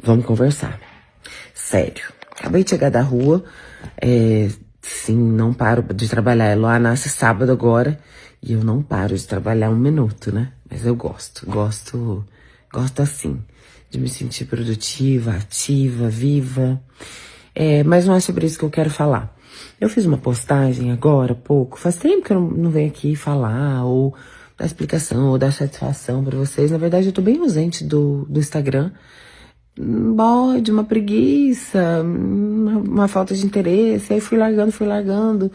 vamos conversar. Sério. Acabei de chegar da rua. Sim, não paro de trabalhar. Eloá nasce sábado agora. E eu não paro de trabalhar um minuto, né? Mas eu gosto assim. De me sentir produtiva, ativa, viva. Mas não é sobre isso que eu quero falar. Eu fiz uma postagem agora, há pouco. Faz tempo que eu não venho aqui falar, ou dar explicação, ou dar satisfação pra vocês. Na verdade, eu tô bem ausente do Instagram. Um bode, uma preguiça, uma falta de interesse. Aí fui largando.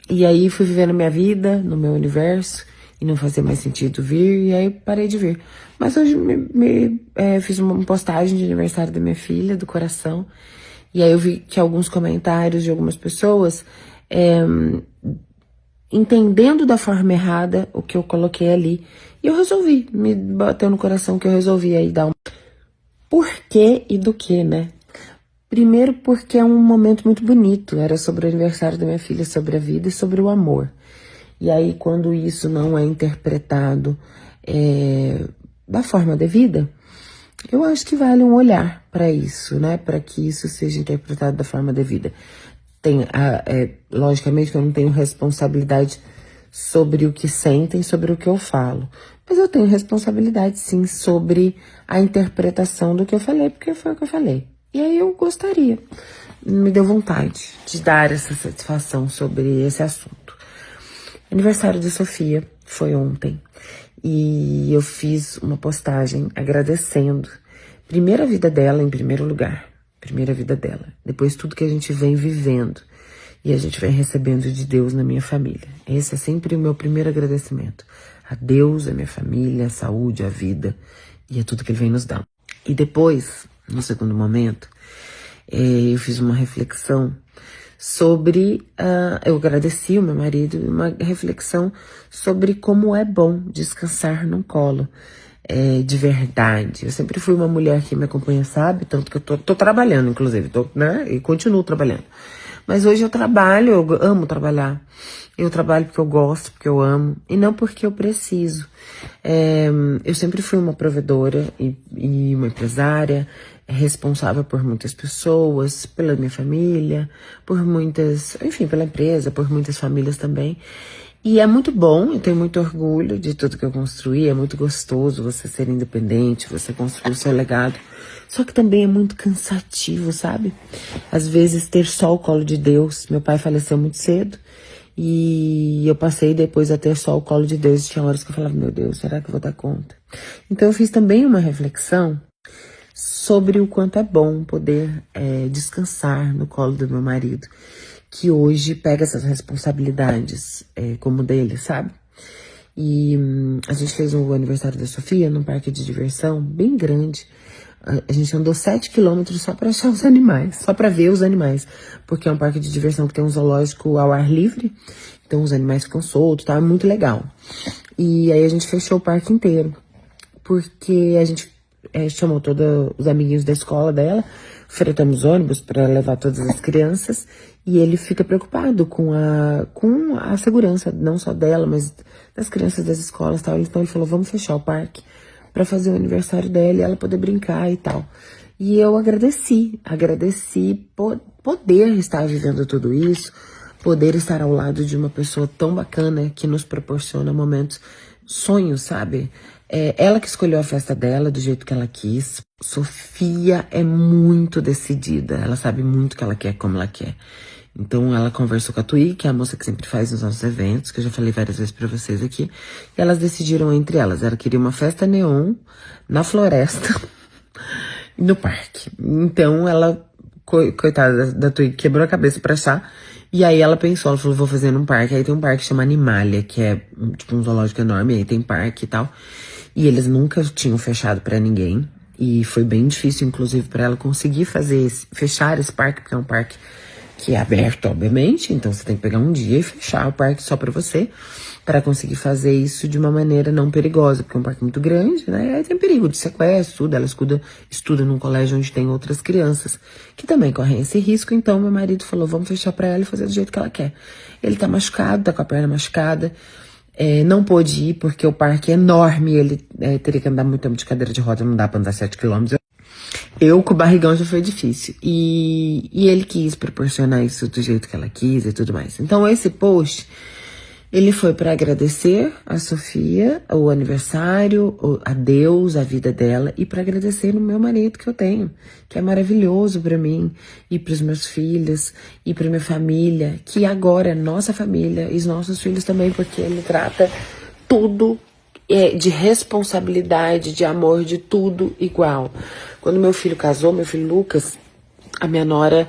E aí fui vivendo a minha vida, no meu universo. E não fazia mais sentido vir, e aí parei de vir. Mas hoje fiz uma postagem de aniversário da minha filha, do coração. E aí eu vi que alguns comentários de algumas pessoas, entendendo da forma errada o que eu coloquei ali. E eu resolvi, me bateu no coração que eu resolvi aí dar um porquê e do que, né? Primeiro porque é um momento muito bonito, era sobre o aniversário da minha filha, sobre a vida e sobre o amor. E aí, quando isso não é interpretado da forma devida, eu acho que vale um olhar para isso, né? Para que isso seja interpretado da forma devida. Logicamente que eu não tenho responsabilidade sobre o que sentem, sobre o que eu falo. Mas eu tenho responsabilidade, sim, sobre a interpretação do que eu falei, porque foi o que eu falei. E aí eu gostaria, me deu vontade de dar essa satisfação sobre esse assunto. Aniversário de Sofia foi ontem e eu fiz uma postagem agradecendo. Primeiro a vida dela em primeiro lugar, primeira vida dela. Depois tudo que a gente vem vivendo e a gente vem recebendo de Deus na minha família. Esse é sempre o meu primeiro agradecimento. A Deus, a minha família, a saúde, a vida e a tudo que Ele vem nos dar. E depois, no segundo momento, eu fiz uma reflexão sobre, eu agradeci o meu marido, uma reflexão sobre como é bom descansar num colo, de verdade. Eu sempre fui uma mulher que me acompanha, sabe? Tanto que eu tô trabalhando, inclusive, né? E continuo trabalhando. Mas hoje eu trabalho, eu amo trabalhar. Eu trabalho porque eu gosto, porque eu amo, e não porque eu preciso. Eu sempre fui uma provedora e uma empresária, responsável por muitas pessoas, pela minha família, enfim, pela empresa, por muitas famílias também. E é muito bom, eu tenho muito orgulho de tudo que eu construí, é muito gostoso você ser independente, você construir o seu legado. Só que também é muito cansativo, sabe? Às vezes ter só o colo de Deus. Meu pai faleceu muito cedo e eu passei depois a ter só o colo de Deus. Tinha horas que eu falava, meu Deus, será que eu vou dar conta? Então eu fiz também uma reflexão sobre o quanto é bom poder descansar no colo do meu marido, que hoje pega essas responsabilidades como dele, sabe? E a gente fez o aniversário da Sofia num parque de diversão bem grande. A gente andou 7 quilômetros só pra achar os animais, só pra ver os animais, porque é um parque de diversão que tem um zoológico ao ar livre, então os animais ficam soltos, tá? É muito legal. E aí a gente fechou o parque inteiro, porque a gente chamou todos os amiguinhos da escola dela, fretamos ônibus para levar todas as crianças, e ele fica preocupado com a segurança, não só dela, mas das crianças das escolas e tal. Então ele falou, vamos fechar o parque para fazer o aniversário dela e ela poder brincar e tal. E eu agradeci poder estar vivendo tudo isso, poder estar ao lado de uma pessoa tão bacana que nos proporciona momentos, sonhos, sabe? Ela que escolheu a festa dela do jeito que ela quis. Sofia é muito decidida, ela sabe muito o que ela quer, como ela quer. Então ela conversou com a Tui, que é a moça que sempre faz nos nossos eventos, que eu já falei várias vezes pra vocês aqui. E elas decidiram entre elas. Ela queria uma festa neon na floresta e no parque. Então ela, coitada da Tui, quebrou a cabeça pra achar. E aí ela pensou, ela falou, vou fazer num parque. Aí tem um parque que chama Animalia, que é tipo um zoológico enorme, aí tem parque e tal. E eles nunca tinham fechado pra ninguém. E foi bem difícil, inclusive, pra ela conseguir fechar esse parque, porque é um parque que é aberto, obviamente. Então você tem que pegar um dia e fechar o parque só pra você, para conseguir fazer isso de uma maneira não perigosa, porque é um parque muito grande, né? E aí tem perigo de sequestro, tudo. Ela estuda num colégio onde tem outras crianças que também correm esse risco. Então meu marido falou, vamos fechar pra ela e fazer do jeito que ela quer. Ele tá machucado, tá com a perna machucada. Não pôde ir porque o parque é enorme, ele teria que andar muito tempo de cadeira de roda, não dá pra andar 7 quilômetros. Eu com o barrigão já foi difícil. E ele quis proporcionar isso do jeito que ela quis e tudo mais. Então esse post, ele foi para agradecer a Sofia, o aniversário, a Deus, a vida dela, e para agradecer o meu marido que eu tenho, que é maravilhoso para mim, e para os meus filhos, e para minha família, que agora é nossa família, e os nossos filhos também, porque ele trata tudo de responsabilidade, de amor, de tudo igual. Quando meu filho casou, meu filho Lucas, a minha nora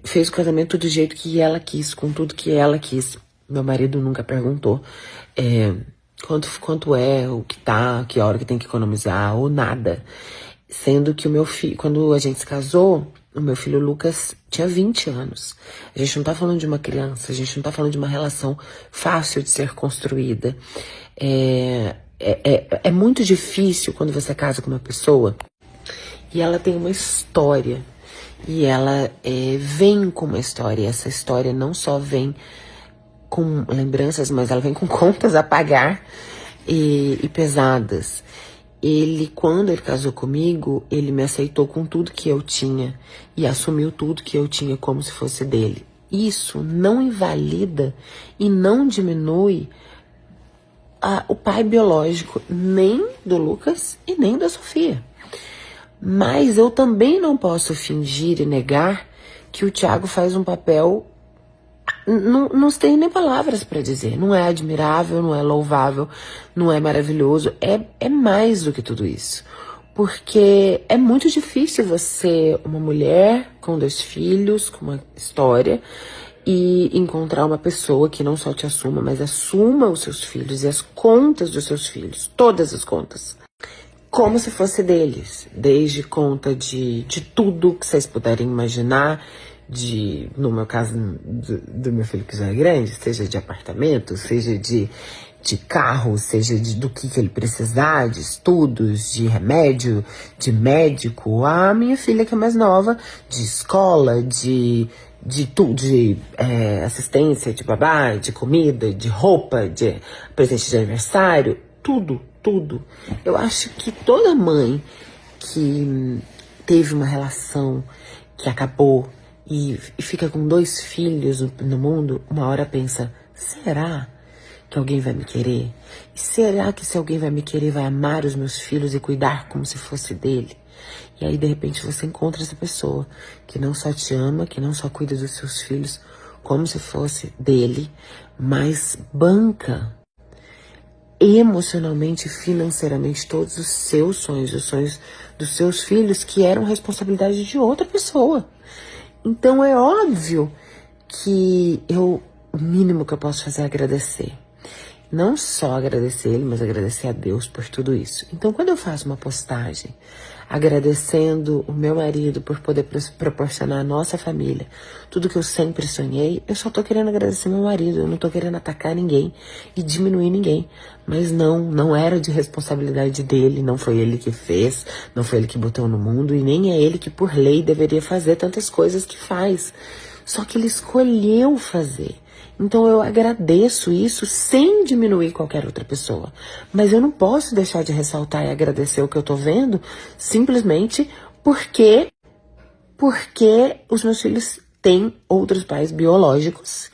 fez o casamento do jeito que ela quis, com tudo que ela quis. Meu marido nunca perguntou quanto é, o que tá, que hora que tem que economizar, ou nada. Sendo que o meu filho, quando a gente se casou, o meu filho Lucas tinha 20 anos. A gente não tá falando de uma criança, a gente não tá falando de uma relação fácil de ser construída. É muito difícil quando você casa com uma pessoa e ela tem uma história. E ela vem com uma história. E essa história não só vem com lembranças, mas ela vem com contas a pagar e pesadas. Quando ele casou comigo, ele me aceitou com tudo que eu tinha e assumiu tudo que eu tinha como se fosse dele. Isso não invalida e não diminui o pai biológico, nem do Lucas e nem da Sofia. Mas eu também não posso fingir e negar que o Thiago faz um papel. Não tem nem palavras para dizer. Não é admirável, não é louvável, não é maravilhoso. É mais do que tudo isso. Porque é muito difícil você, uma mulher com 2 filhos, com uma história, e encontrar uma pessoa que não só te assuma, mas assuma os seus filhos e as contas dos seus filhos. Todas as contas. Como se fosse deles. Desde conta de tudo que vocês puderem imaginar. No meu caso, do meu filho que já é grande, seja de apartamento, seja de carro, seja do que ele precisar, de estudos, de remédio, de médico. A minha filha que é mais nova, de escola, de tudo, de assistência, de babá, de comida, de roupa, de presente de aniversário, tudo. Eu acho que toda mãe que teve uma relação que acabou e fica com 2 filhos no mundo, uma hora pensa, será que alguém vai me querer? E será que se alguém vai me querer, vai amar os meus filhos e cuidar como se fosse dele? E aí, de repente, você encontra essa pessoa que não só te ama, que não só cuida dos seus filhos como se fosse dele, mas banca emocionalmente, financeiramente, todos os seus sonhos, os sonhos dos seus filhos, que eram responsabilidade de outra pessoa. Então é óbvio que o mínimo que eu posso fazer é agradecer. Não só agradecer ele, mas agradecer a Deus por tudo isso. Então, quando eu faço uma postagem agradecendo o meu marido por poder proporcionar à nossa família tudo que eu sempre sonhei, eu só tô querendo agradecer meu marido. Eu não tô querendo atacar ninguém e diminuir ninguém. Mas não era de responsabilidade dele, não foi ele que fez, não foi ele que botou no mundo e nem é ele que por lei deveria fazer tantas coisas que faz. Só que ele escolheu fazer. Então eu agradeço isso sem diminuir qualquer outra pessoa. Mas eu não posso deixar de ressaltar e agradecer o que eu tô vendo simplesmente porque os meus filhos têm outros pais biológicos,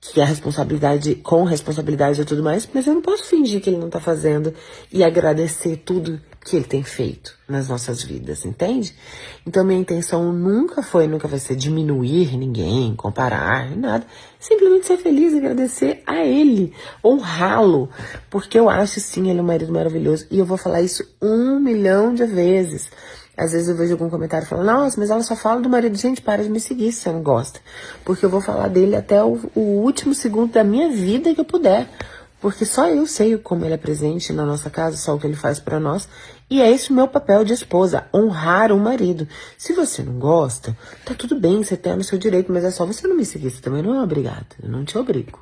que a responsabilidade, com responsabilidade e tudo mais, mas eu não posso fingir que ele não tá fazendo e agradecer tudo que ele tem feito nas nossas vidas, entende? Então minha intenção nunca vai ser diminuir ninguém, comparar, nada. Simplesmente ser feliz e agradecer a ele, honrá-lo, porque eu acho sim ele um marido maravilhoso e eu vou falar isso 1 milhão de vezes. Às vezes eu vejo algum comentário falando, nossa, mas ela só fala do marido. Gente, para de me seguir se você não gosta. Porque eu vou falar dele até o último segundo da minha vida que eu puder. Porque só eu sei como ele é presente na nossa casa, só o que ele faz pra nós. E é esse o meu papel de esposa, honrar o marido. Se você não gosta, tá tudo bem, você tem no seu direito, mas é só você não me seguir, você também não é obrigado, eu não te obrigo.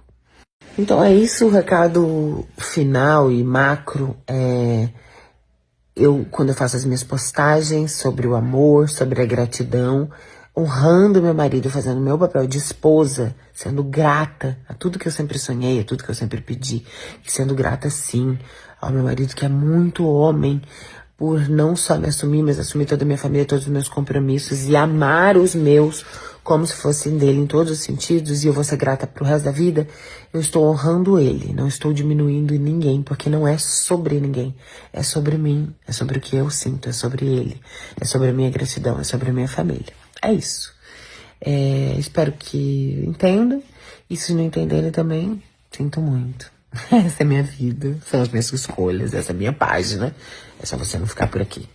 Então é isso, o recado final e macro quando eu faço as minhas postagens sobre o amor, sobre a gratidão, honrando meu marido, fazendo meu papel de esposa, sendo grata a tudo que eu sempre sonhei, a tudo que eu sempre pedi, e sendo grata sim ao meu marido que é muito homem, por não só me assumir, mas assumir toda a minha família, todos os meus compromissos e amar os meus como se fossem dele em todos os sentidos, e eu vou ser grata pro resto da vida. Eu estou honrando ele, não estou diminuindo ninguém, porque não é sobre ninguém, é sobre mim, é sobre o que eu sinto, é sobre ele, é sobre a minha gratidão, é sobre a minha família. É isso. Espero que entendam, e se não entenderem também, sinto muito. Essa é a minha vida, são as minhas escolhas, essa é a minha página. É só você não ficar por aqui.